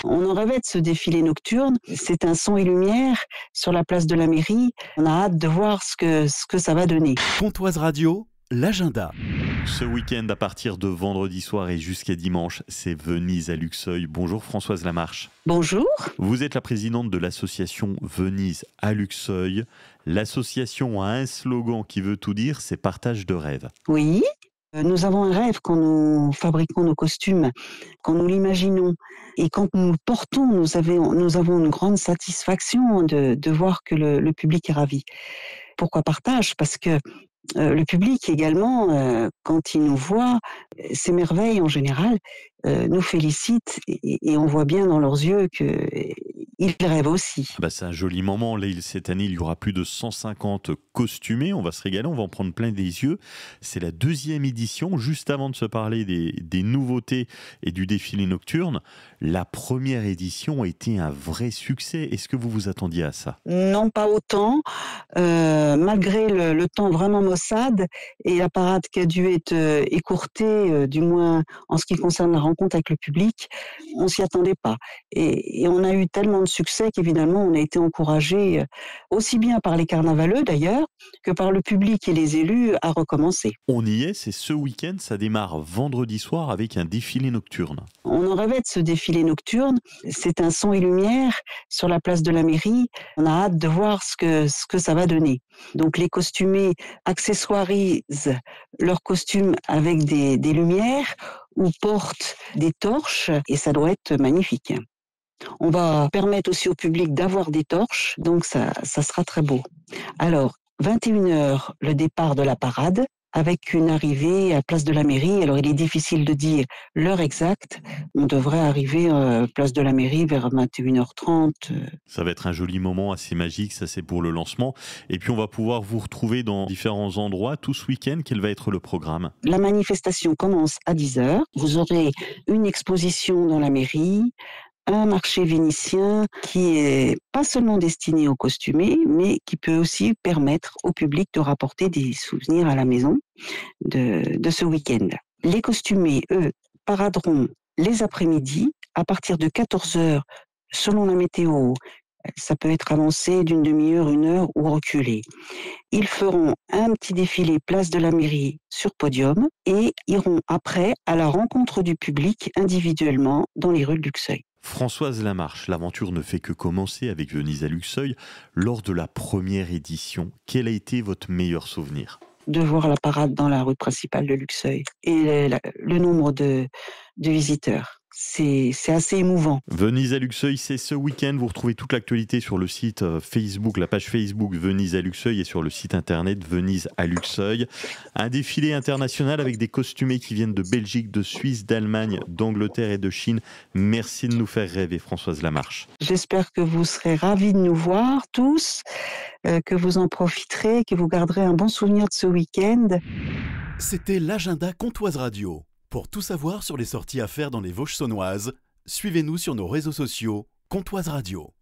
On en rêvait de ce défilé nocturne. C'est un son et lumière sur la place de la mairie. On a hâte de voir ce que ça va donner. Pontoise Radio, l'agenda. Ce week-end, à partir de vendredi soir et jusqu'à dimanche, c'est Venise à Luxeuil. Bonjour Françoise Lamarche. Bonjour. Vous êtes la présidente de l'association Venise à Luxeuil. L'association a un slogan qui veut tout dire, c'est partage de rêves. Oui. Nous avons un rêve quand nous fabriquons nos costumes, quand nous l'imaginons. Et quand nous le portons, nous avons une grande satisfaction de voir que le public est ravi. Pourquoi partage ? Parce que le public également, quand il nous voit, s'émerveille en général, nous félicite et on voit bien dans leurs yeux qu'ils rêvent aussi. C'est un joli moment. Là, cette année, il y aura plus de 150 costumés. On va se régaler, on va en prendre plein les yeux. C'est la 2e édition. Juste avant de se parler des nouveautés et du défilé nocturne, la première édition a été un vrai succès. Est-ce que vous vous attendiez à ça ? Non, pas autant. Malgré le temps vraiment maussade et la parade qui a dû être écourtée, du moins en ce qui concerne la rencontre avec le public, on s'y attendait pas. Et on a eu tellement de succès qu'évidemment on a été encouragé aussi bien par les carnavaleux d'ailleurs que par le public et les élus à recommencer. On y est, c'est ce week-end, ça démarre vendredi soir avec un défilé nocturne. On en rêvait de ce défilé nocturne. C'est un son et lumière sur la place de la mairie. On a hâte de voir ce que ça va donner. Donc les costumés accessoirisent leurs costumes avec des lumières ou portent des torches et ça doit être magnifique. On va permettre aussi au public d'avoir des torches, donc ça sera très beau. Alors, 21h, le départ de la parade, avec une arrivée à place de la mairie. Alors, il est difficile de dire l'heure exacte. On devrait arriver à place de la mairie vers 21h30. Ça va être un joli moment assez magique, ça c'est pour le lancement. Et puis on va pouvoir vous retrouver dans différents endroits tout ce week-end. Quel va être le programme ? La manifestation commence à 10h. Vous aurez une exposition dans la mairie, un marché vénitien qui est pas seulement destiné aux costumés, mais qui peut aussi permettre au public de rapporter des souvenirs à la maison de ce week-end. Les costumés, eux, paraderont les après-midi à partir de 14h, selon la météo. Ça peut être avancé d'une demi-heure, 1 heure ou reculé. Ils feront un petit défilé place de la mairie sur podium et iront après à la rencontre du public individuellement dans les rues de Luxeuil. Françoise Lamarche, l'aventure ne fait que commencer avec Venise à Luxeuil. Lors de la première édition, quel a été votre meilleur souvenir ? De voir la parade dans la rue principale de Luxeuil et le nombre de visiteurs. C'est assez émouvant. Venise à Luxeuil, c'est ce week-end. Vous retrouvez toute l'actualité sur le site Facebook, la page Facebook Venise à Luxeuil et sur le site internet Venise à Luxeuil. Un défilé international avec des costumés qui viennent de Belgique, de Suisse, d'Allemagne, d'Angleterre et de Chine. Merci de nous faire rêver, Françoise Lamarche. J'espère que vous serez ravis de nous voir tous, que vous en profiterez, que vous garderez un bon souvenir de ce week-end. C'était l'agenda Pontoise Radio. Pour tout savoir sur les sorties à faire dans les Vosges saunoises, suivez-nous sur nos réseaux sociaux Pontoise Radio.